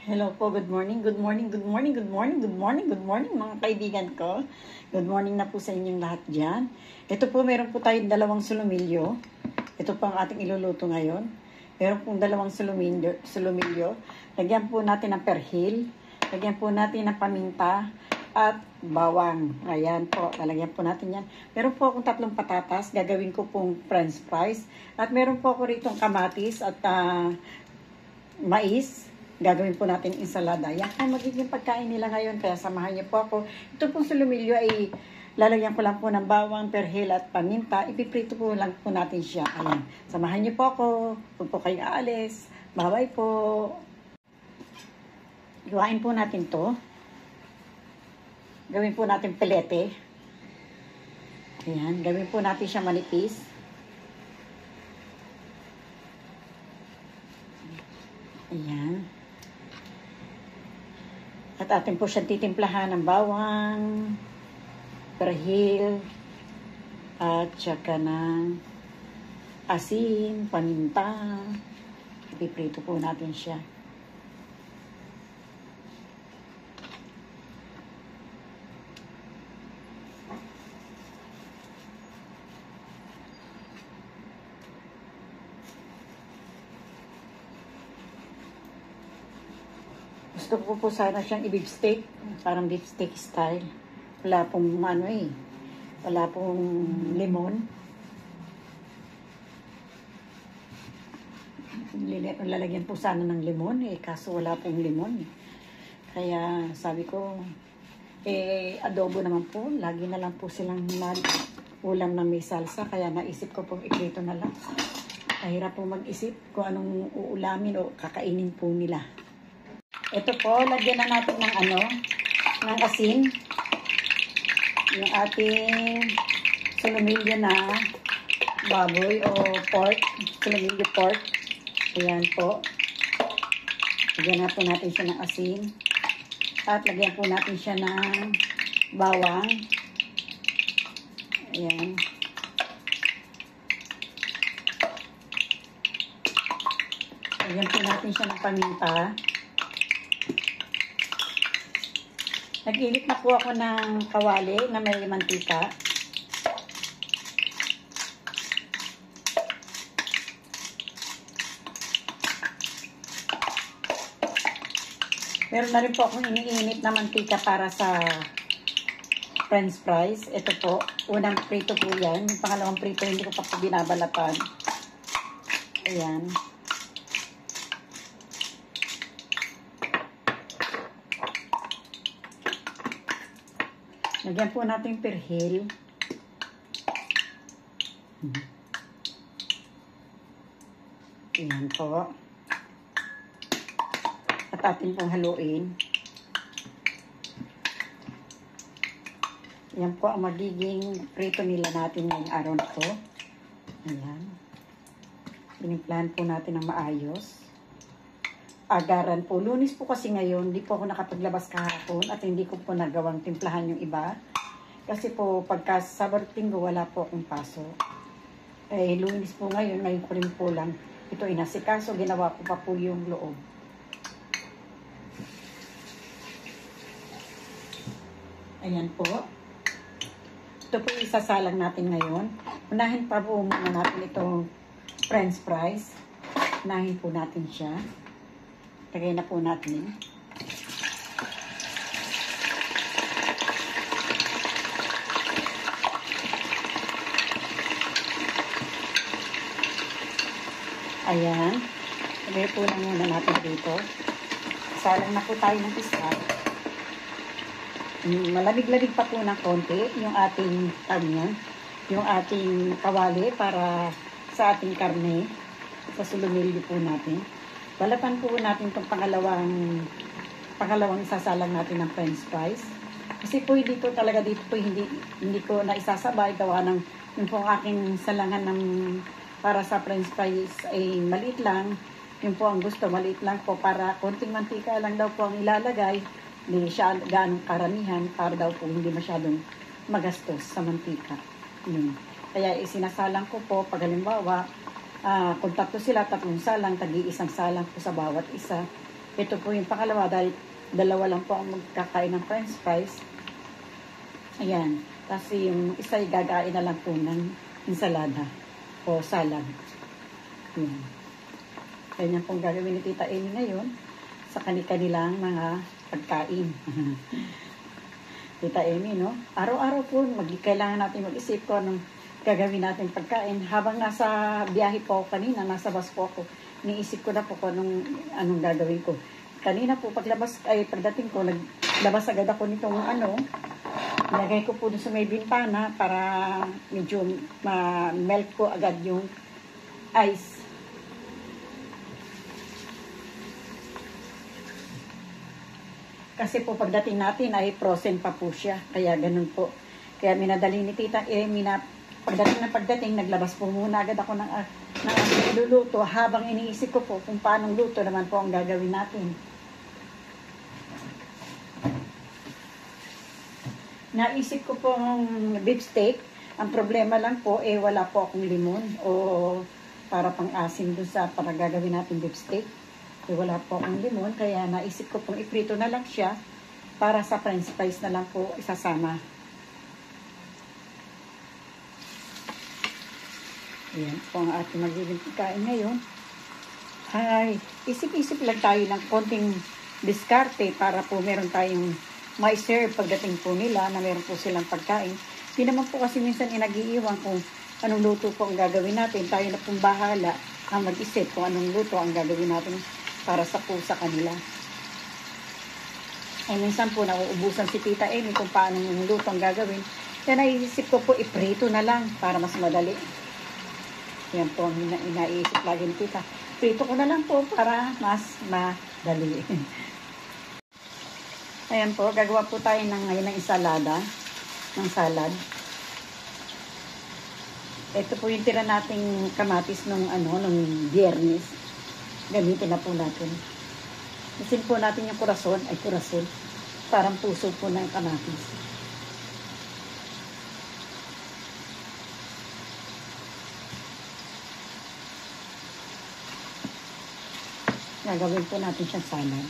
Hello po, good morning, good morning, good morning, good morning, good morning, good morning mga kaibigan ko. Good morning na po sa inyong lahat dyan. Ito po, meron po tayong dalawang sulumilyo. Ito po ang ating iluluto ngayon. Meron pong dalawang sulumilyo. Lagyan po natin ng perhil. Lagyan po natin ng paminta at bawang. Ayan po, lalagyan po natin yan. Meron po akong tatlong patatas. Gagawin ko pong french fries. At meron po ako rito kamatis at mais. Gagawin po natin ensalada. Yan po magiging pagkain nila ngayon. Kaya samahan niyo po ako. Ito pong sulumilyo ay lalagyan ko lang po ng bawang, perhil at paminta. Ipiprito po lang po natin siya. Ayan. Samahan niyo po ako. Huwag po kayong aalis. Bye-bye po. Gawain po natin to. Gawin po natin pelete. Ayan. Gawin po natin siya manipis. Ayan. At atin po siyang titimplahan ng bawang, perhil, at saka ng asin, paminta. Ipiprito po natin siya. Gusto ko po sana siyang i-beef steak. Parang beef steak style. Wala pong wala pong limon. Lalagyan po sana ng limon kaso wala pong limon. Kaya sabi ko, adobo naman po. Lagi na lang po silang ulam na may salsa. Kaya naisip ko pong iprito na lang. Kahirap po mag-isip kung anong uulamin o kakainin po nila. Ito po, lagyan na natin ng asin. Yung ating sulumilyo na baboy o pork. Sulumilyo pork. Ayan po. Lagyan na po natin siya ng asin. At lagyan po natin siya ng bawang. Ayan. Lagyan po natin siya ng paminta. Nag-init na po ako ng kawali na may mantika. Meron na rin po akong iniinit na mantika para sa french fries. Ito po, unang prito po yan. Yung pangalawang prito, hindi ko pa po binabalatan. Ayan. Lagyan po natin perhil. Ayan po. At atin pong haluin. Ayan po ang magiging prito nila natin ngayong araw na to. Ayan. Pinimplahan po natin ng maayos. Agaran po. Lunes po kasi ngayon, hindi po ako nakapaglabas kahapon at hindi ko po nagawang timplahan yung iba. Kasi po, pagka Sabado Linggo, wala po akong paso. Lunes po ngayon ko rin po lang ito inasikaso, ginawa ko pa po yung loob. Ayan po. Ito po isasalang natin ngayon. Unahin pa po muna natin itong french fries. Unahin po natin siya. Lagay na po natin. Ayan. Lagay po lang muna natin dito. Salang na po tayo ng isa. Malamig-lamig pa po ng konti yung ating yung ating kawali para sa ating karne. Sa sulumilyo po natin. Balatan po natin itong pangalawang isasalang natin ng french fries. Kasi po dito po hindi ko na isasabay gawa ng yung po aking salangan ng para sa french fries ay maliit lang. Yung po ang gusto, maliit lang po para konting mantika lang daw po ang ilalagay. Hindi siya ganong karamihan para daw po hindi masyadong magastos sa mantika. Kaya isinasalang ko po pag halimbawa kung tatlo sila, tatlong salang, tagi-isang salang po sa bawat isa. Ito po yung pangalawa dahil dalawa lang po ang magkakain ng french fries. Ayan. Kasi yung isa ay gagain na lang po ng ensalada o salad. Ayan. Ganyan pong gagawin ni Tita Amy ngayon sa kanilang mga pagkain. Tita Amy, no? Araw-araw po, kailangan natin mag-isip ko anong gagawin natin pagkain. Habang nasa biyahe po ako kanina, nasa bus po ako, niisip ko na po kung anong gagawin ko. Kanina po, pagdating ko, naglabas agad ako nitong nilagay ko po dun sa may bintana para medyo melt ko agad yung ice. Kasi po pagdating natin ay frozen pa po siya. Kaya ganun po. Kaya minadali ni Tita pagdating naglabas po muna agad ako ng luluto habang iniisip ko po kung paanong luto naman po ang gagawin natin. Naisip ko po ng beef steak. Ang problema lang po wala po akong limon o para pang-asim dun sa para gagawin natin beef steak. Wala po akong limon, kaya naisip ko pong iprito na lang siya para sa french fries na lang po isasama. Ayan po ang ating magiging pagkain ngayon. Ay, isip-isip lang tayo ng konting diskarte para po meron tayong mai-serve pagdating po nila na meron po silang pagkain. Hindi naman po kasi minsan nag-iiwan kung anong luto po ang gagawin natin. Tayo na pong bahala ang mag-isip kung anong luto ang gagawin natin para sa kanila. Ay minsan po nauubusan si Tita Amy kung paano yung luto ang gagawin. Kaya naisip ko po iprito na lang para mas madali. Yan po ang inaisip lagi ni Tita. Prito ko na lang po para mas madali. Ayan po, gagawa po tayo ngayon ng ensalada, ng salad. Ito po yung tira nating kamatis nung Biyernes. Gamitin na po natin. Isin po natin yung kurason. Parang puso po ng kamatis. Gagawin po natin siyang salad.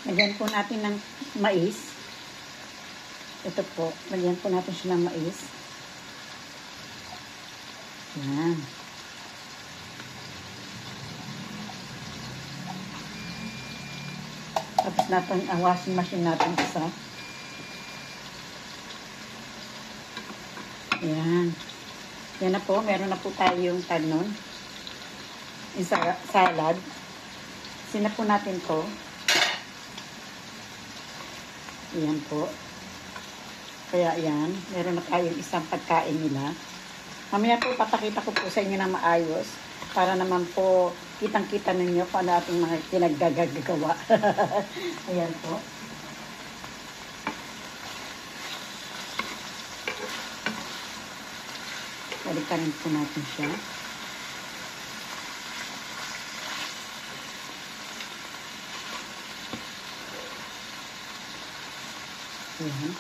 Lagyan po natin ng mais. Ito po, lagyan po natin siya ng mais. Yan. Tapos natin ang washing machine natin isa. Yan. Yan na po, meron na po tayong tanon. Yung salad. Sina po natin to. Ayan po. Kaya ayan, meron na tayong isang pagkain nila. Mamaya po, papakita ko po sa inyo na maayos para naman po kitang-kita ninyo kung ano ating mga pinaggagawa. Ayan po. Balikan po natin siya. Ayan.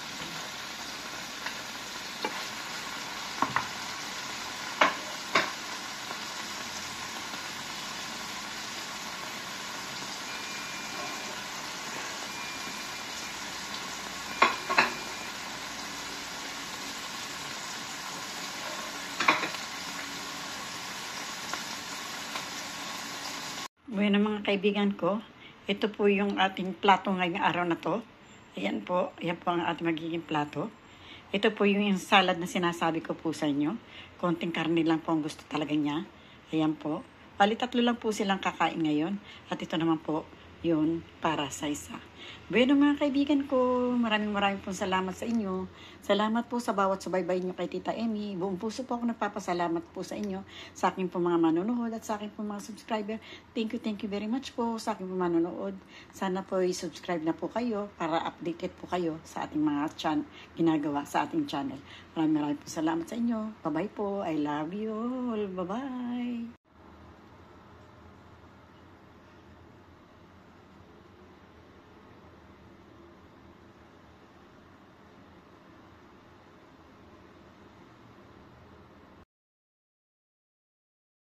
Bueno mga kaibigan ko, ito po yung ating plato ngayong araw na to. Ayan po ang ating magiging plato. Ito po yung salad na sinasabi ko po sa inyo. Konting karne lang po ang gusto talaga niya. Ayan po. Bali 3 lang po silang kakain ngayon. At ito naman po yun para sa isa. Bueno mga kaibigan ko, maraming pong salamat sa inyo. Salamat po sa bawat subaybay nyo kay Tita Emmy. Buong puso po ako nagpapasalamat po sa inyo, sa aking po mga manonood at sa aking po mga subscriber. Thank you very much po sa aking po manonood. Sana po i-subscribe na po kayo para updated po kayo sa ating mga ginagawa sa ating channel. Maraming po salamat sa inyo. Bye-bye po. I love you all. Bye-bye.